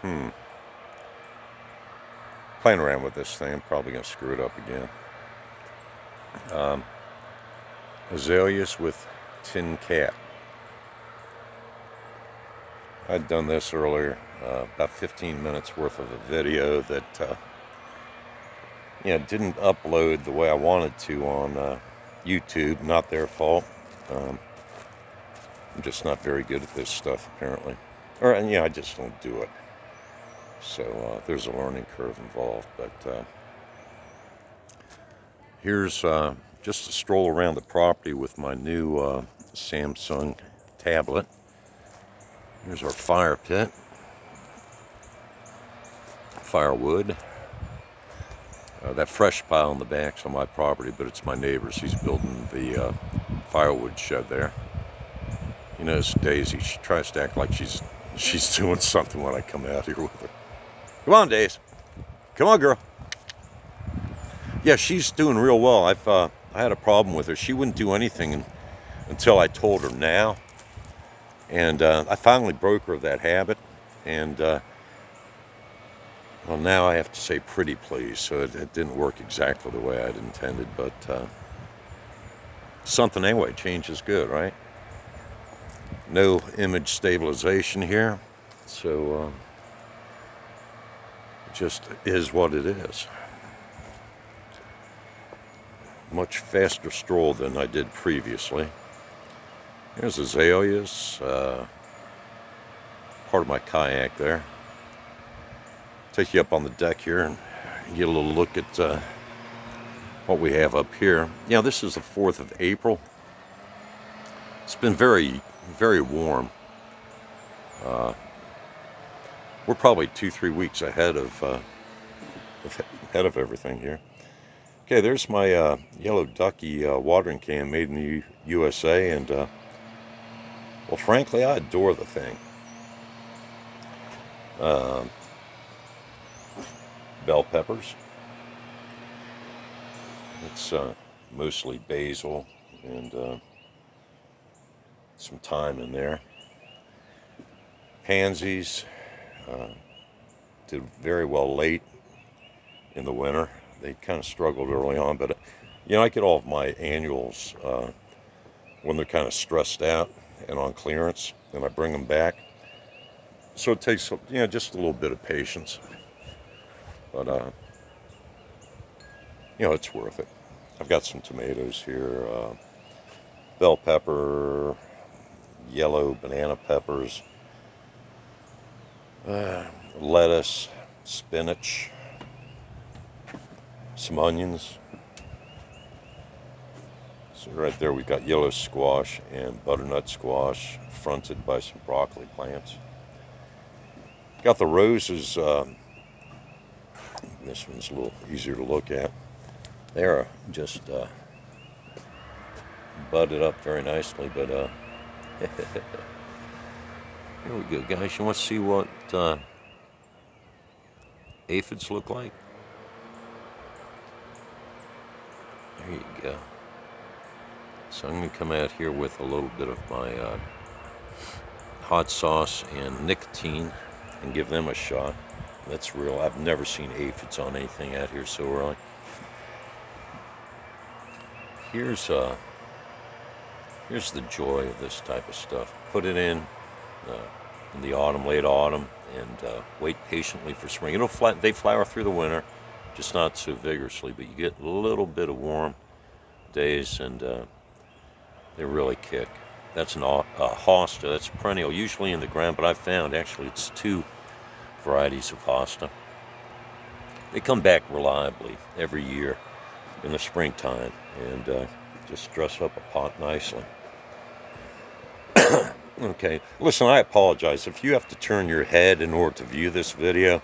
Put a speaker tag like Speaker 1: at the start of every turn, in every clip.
Speaker 1: Hmm. Playing around with this thing, I'm probably going to screw it up again. Um, Azaleas with tin cat. I'd done this earlier, about 15 minutes worth of a video that didn't upload the way I wanted to on YouTube. Not their fault. Um, I'm just not very good at this stuff apparently, or I just don't do it. So there's a learning curve involved. But here's just a stroll around the property with my new Samsung tablet. Here's our fire pit, firewood. That fresh pile in the back's on my property, but it's my neighbor's. He's building the firewood shed there. You notice Daisy, she tries to act like she's doing something when I come out here with her. Come on, Daisy. Come on, girl. Yeah, she's doing real well. I had a problem with her. She wouldn't do anything until I told her now. And I finally broke her of that habit. And well, now I have to say pretty please, so it didn't work exactly the way I'd intended, but something anyway. Change is good, right? No image stabilization here, so it just is what it is. Much faster stroll than I did previously. There's azaleas, part of my kayak there. Take you up on the deck here and get a little look at what we have up here. This is the 4th of April. It's been very, very warm. We're probably 2-3 weeks ahead of everything here. Okay, there's my yellow ducky watering can made in the USA, and well, frankly, I adore the thing. Bell peppers. It's mostly basil and some thyme in there. Pansies did very well late in the winter. They kind of struggled early on, but I get all of my annuals when they're kind of stressed out and on clearance, and I bring them back. So it takes just a little bit of patience, but it's worth it. I've got some tomatoes here, bell pepper, yellow banana peppers, lettuce, spinach, some onions. So right there we've got yellow squash and butternut squash fronted by some broccoli plants. Got the roses. This one's a little easier to look at. They're just budded up very nicely, but here we go, guys. You want to see what aphids look like? There you go. So I'm going to come out here with a little bit of my hot sauce and nicotine and give them a shot. That's real. I've never seen aphids on anything out here so early. Here's the joy of this type of stuff. Put it in the autumn, late autumn, and wait patiently for spring. They flower through the winter, just not so vigorously, but you get a little bit of warm days, and they really kick. That's an hosta. That's perennial, usually in the ground, but I've found actually it's 2 varieties of hosta. They come back reliably every year in the springtime, and just dress up a pot nicely. Okay, listen, I apologize if you have to turn your head in order to view this video.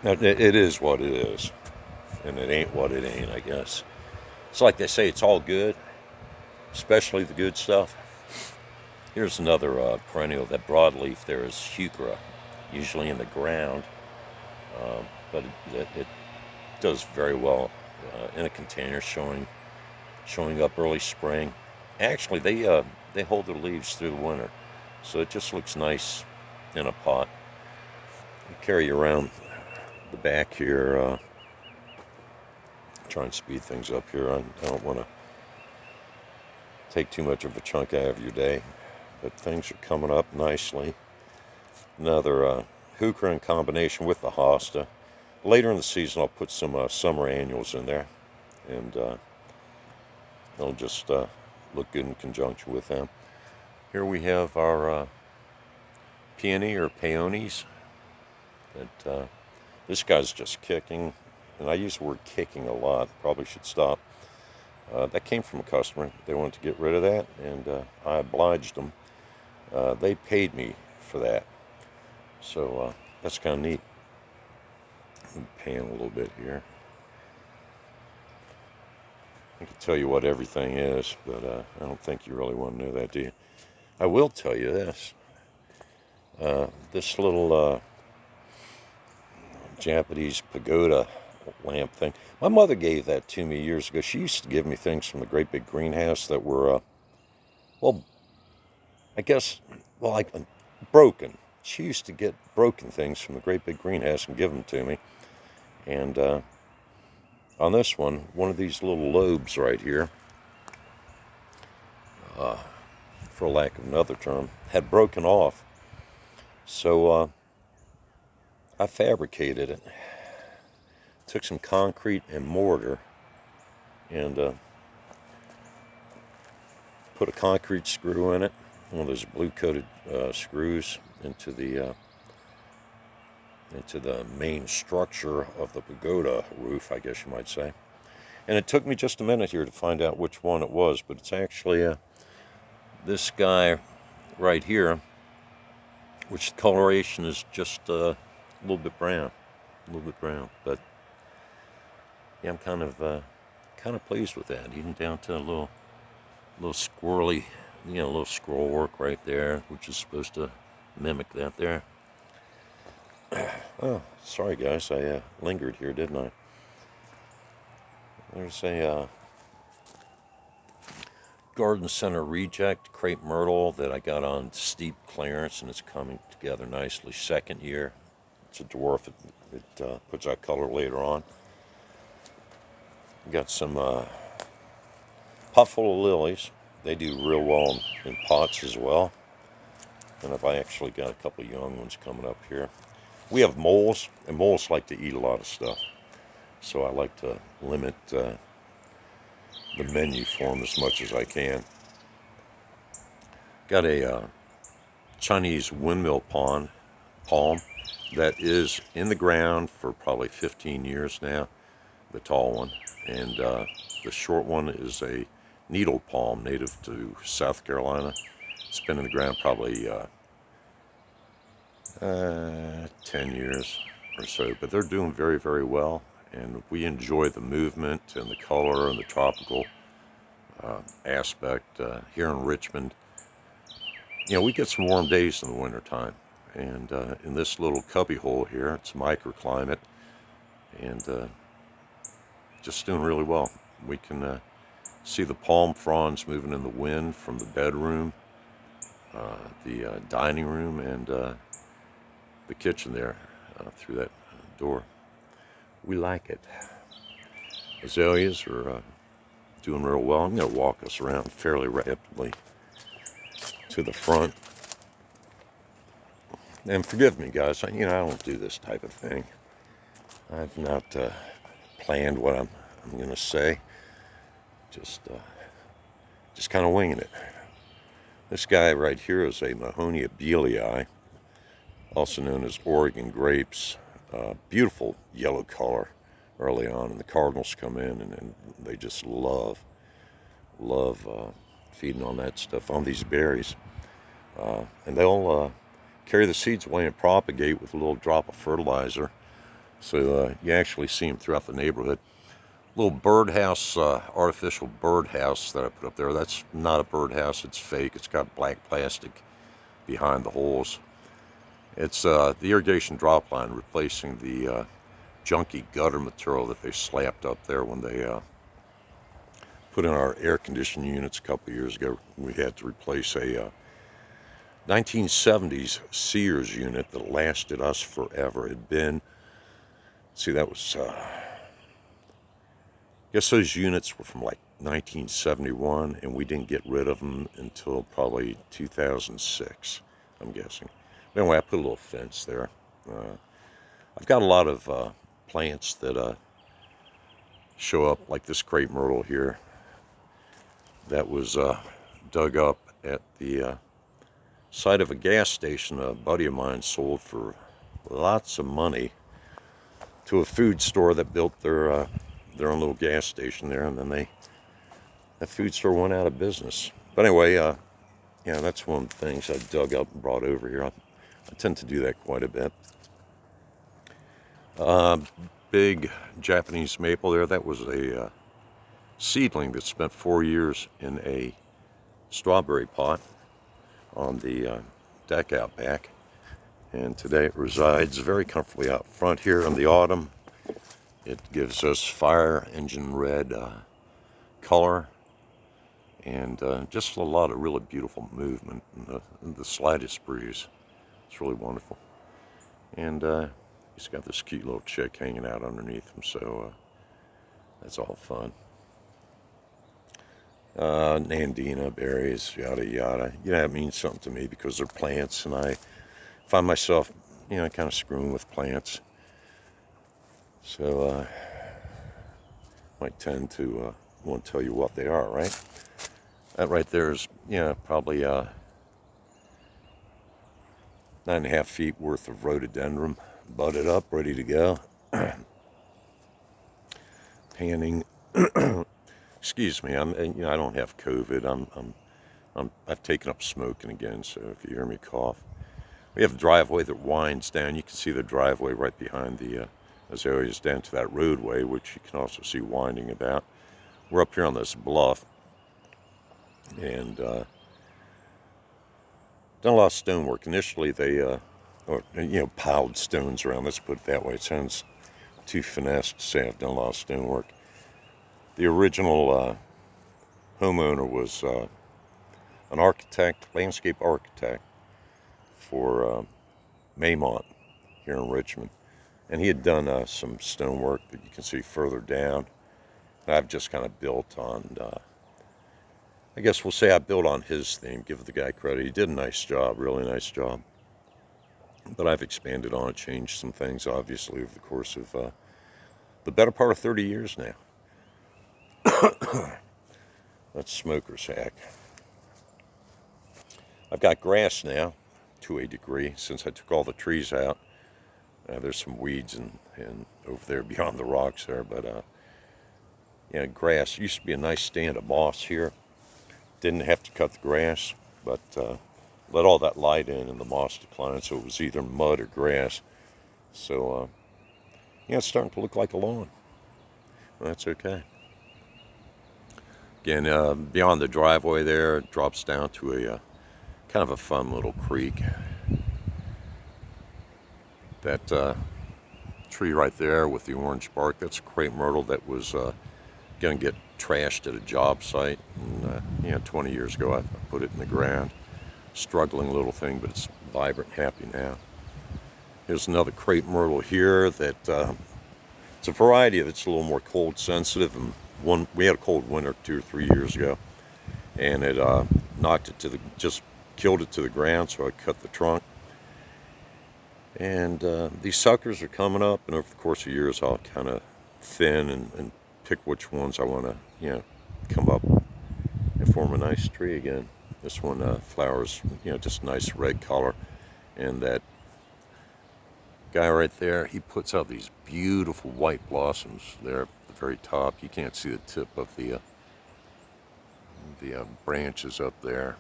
Speaker 1: It is what it is, and it ain't what it ain't, I guess. It's like they say, it's all good, especially the good stuff. Here's another perennial. That broadleaf there is heuchera, usually in the ground, but it does very well in a container, showing up early spring. Actually, they hold their leaves through the winter, So it just looks nice in a pot. Carry around the back here. Try and speed things up here. I don't want to take too much of a chunk out of your day, but things are coming up nicely. Another heuchera in combination with the hosta. Later in the season, I'll put some summer annuals in there, and they'll just look good in conjunction with them. Here we have our peony or peonies. That this guy's just kicking, and I use the word kicking a lot. Probably should stop. That came from a customer. They wanted to get rid of that, and I obliged them. They paid me for that, so that's kind of neat. Pan a little bit here. I can tell you what everything is, but I don't think you really want to know that, do you? I will tell you this. This little Japanese pagoda lamp thing. My mother gave that to me years ago. She used to give me things from the great big greenhouse that were, well, I guess, well, like broken. She used to get broken things from the great big greenhouse and give them to me. And on this one of these little lobes right here, for lack of another term, had broken off. So I fabricated it. Took some concrete and mortar and put a concrete screw in it, one of those blue coated screws into the main structure of the pagoda roof, I guess you might say. And it took me just a minute here to find out which one it was, but it's actually this guy right here, which the coloration is just a little bit brown, but yeah, I'm kind of pleased with that. Even down to a little squirrely, a little scroll work right there, which is supposed to mimic that there. Oh, sorry guys, I lingered here, didn't I? There's a Garden Center Reject crepe myrtle that I got on steep clearance, and it's coming together nicely. Second year. It's a dwarf. It puts out color later on. Got some potful of lilies. They do real well in pots as well. And I've actually got a couple of young ones coming up here. We have moles, and moles like to eat a lot of stuff. So I like to limit the menu for them as much as I can. Got a Chinese windmill palm that is in the ground for probably 15 years now, the tall one. And the short one is a needle palm native to South Carolina. It's been in the ground probably 10 years or so, but they're doing very, very well. And we enjoy the movement and the color and the tropical aspect here in Richmond. We get some warm days in the wintertime. And in this little cubby hole here, it's a microclimate, and just doing really well. We can see the palm fronds moving in the wind from the bedroom, the dining room, and the kitchen there through that door. We like it. Azaleas are doing real well. I'm going to walk us around fairly rapidly to the front. And forgive me, guys. I don't do this type of thing. I've not planned what I'm going to say. Just kind of winging it. This guy right here is a Mahonia Bealii, also known as Oregon grapes. Beautiful yellow color early on, and the cardinals come in and they just love feeding on that stuff, on these berries. And they'll carry the seeds away and propagate with a little drop of fertilizer. So you actually see them throughout the neighborhood. Little birdhouse, artificial birdhouse that I put up there. That's not a birdhouse, it's fake. It's got black plastic behind the holes. It's the irrigation drop line replacing the junky gutter material that they slapped up there when they put in our air conditioning units a couple of years ago. We had to replace a 1970s Sears unit that lasted us forever. It had been, see, that was, I guess those units were from like 1971, and we didn't get rid of them until probably 2006, I'm guessing. But anyway, I put a little fence there. I've got a lot of plants that show up, like this crepe myrtle here that was dug up at the site of a gas station a buddy of mine sold for lots of money to a food store that built their own little gas station there, and then that food store went out of business. But anyway, yeah, that's one of the things I dug up and brought over here. I tend to do that quite a bit. Big Japanese maple there. That was a seedling that spent 4 years in a strawberry pot on the deck out back, and today it resides very comfortably out front here in the autumn. It gives us fire engine red color, and just a lot of really beautiful movement in the slightest breeze. It's really wonderful. And he's got this cute little chick hanging out underneath him, so that's all fun. Nandina berries, yada yada. It means something to me because they're plants, and I find myself, kind of screwing with plants. So might tend to want to tell you what they are, right? That right there is, probably 9.5 feet worth of rhododendron, budded up, ready to go. Panning. Excuse me. I don't have COVID. I've taken up smoking again. So if you hear me cough, we have a driveway that winds down. You can see the driveway right behind the azaleas down to that roadway, which you can also see winding about. We're up here on this bluff, and done a lot of stonework. Initially, they piled stones around. Let's put it that way. It sounds too finessed to say I've done a lot of stonework. The original homeowner was an architect, landscape architect for Maymont here in Richmond. And he had done some stonework that you can see further down. And I've just kind of built on, I guess we'll say I built on his theme, give the guy credit. He did a nice job, really nice job. But I've expanded on it, changed some things, obviously, over the course of the better part of 30 years now. That's smoker's hack. I've got grass now to a degree since I took all the trees out. There's some weeds and over there beyond the rocks there, but grass. Used to be a nice stand of moss here. Didn't have to cut the grass, but let all that light in and the moss declined, so it was either mud or grass. So it's starting to look like a lawn. Well, that's okay. Again, beyond the driveway there, it drops down to a kind of a fun little creek. That tree right there with the orange bark, that's a crepe myrtle that was going to get trashed at a job site. And 20 years ago, I put it in the ground. Struggling little thing, but it's vibrant and happy now. Here's another crepe myrtle here that it's a variety that's a little more cold sensitive. And we had a cold winter 2 or 3 years ago, and it knocked it just killed it to the ground, so I cut the trunk. And these suckers are coming up, and over the course of years I'll kind of thin and pick which ones I want to come up and form a nice tree again. This one flowers just nice red color, and that guy right there, he puts out these beautiful white blossoms there at the very top. You can't see the tip of the branches up there,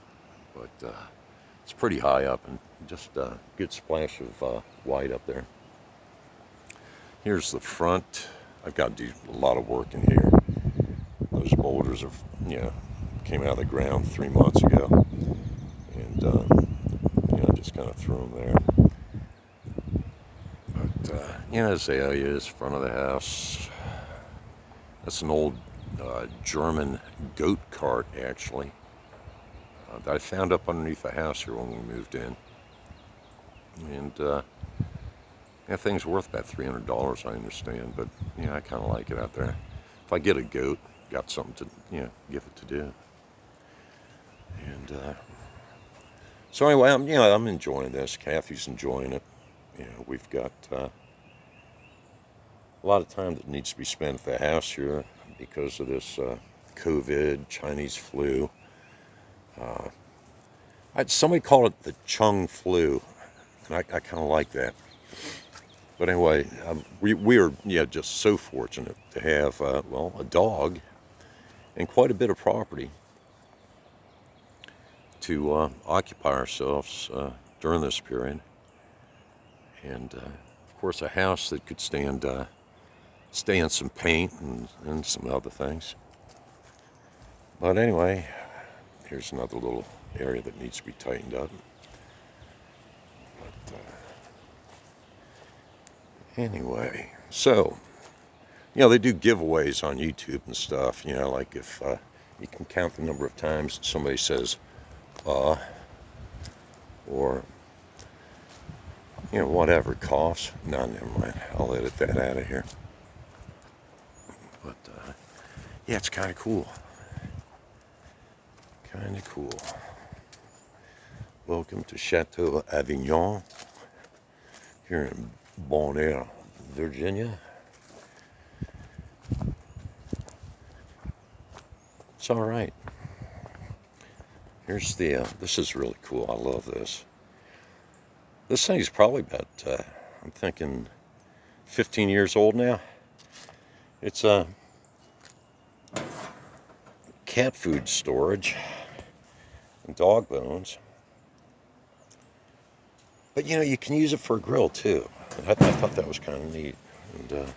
Speaker 1: but it's pretty high up, and just a good splash of white up there. Here's the front. I've got to do a lot of work in here. Those boulders are, came out of the ground 3 months ago, and just kind of threw them there. But azaleas, front of the house. That's an old German goat cart, actually. that I found up underneath the house here when we moved in. And that thing's worth about $300, I understand, but I kind of like it out there. If I get a goat, got something to give it to do. And so anyway, I'm enjoying this. Kathy's enjoying it. We've got a lot of time that needs to be spent at the house here because of this COVID, Chinese flu. Somebody called it the Chung flu, and I kind of like that. But anyway, we are just so fortunate to have a dog and quite a bit of property to occupy ourselves during this period, and of course a house that could stand some paint and some other things. But anyway, here's another little area that needs to be tightened up. But anyway, so they do giveaways on YouTube and stuff. Like if you can count the number of times somebody says or whatever, coughs. No, never mind. I'll edit that out of here. But yeah, it's kind of cool. Kind of cool. Welcome to Chateau Avignon here in Bon Air, Virginia. It's all right. Here's the, this is really cool. I love this. This thing is probably about, I'm thinking 15 years old now. It's a cat food storage and dog bones. But you can use it for a grill too. And I thought that was kind of neat. And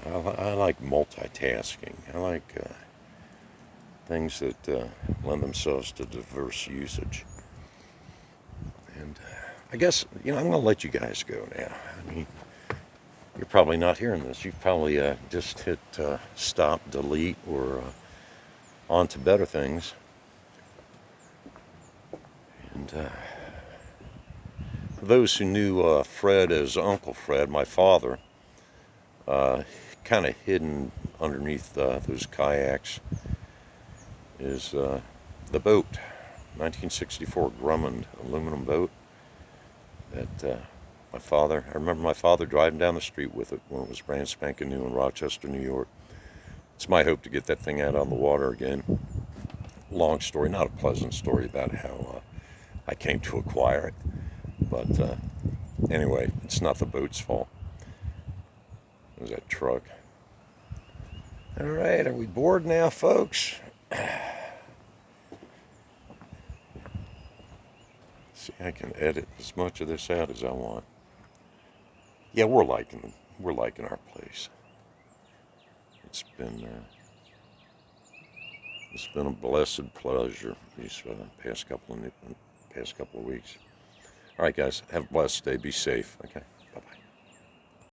Speaker 1: I like multitasking. I like things that lend themselves to diverse usage. And I guess I'm going to let you guys go now. I mean, you're probably not hearing this. You've probably just hit stop, delete, or on to better things. And for those who knew Fred as Uncle Fred, my father, kind of hidden underneath those kayaks is the boat, 1964 Grumman aluminum boat that I remember my father driving down the street with it when it was brand spanking new in Rochester, New York. It's my hope to get that thing out on the water again. Long story, not a pleasant story about how I came to acquire it. But anyway, it's not the boat's fault. It was that truck. All right, are we bored now, folks? See, I can edit as much of this out as I want. Yeah, we're liking our place. It's been a blessed pleasure these past couple of weeks. All right, guys, have a blessed day. Be safe. Okay.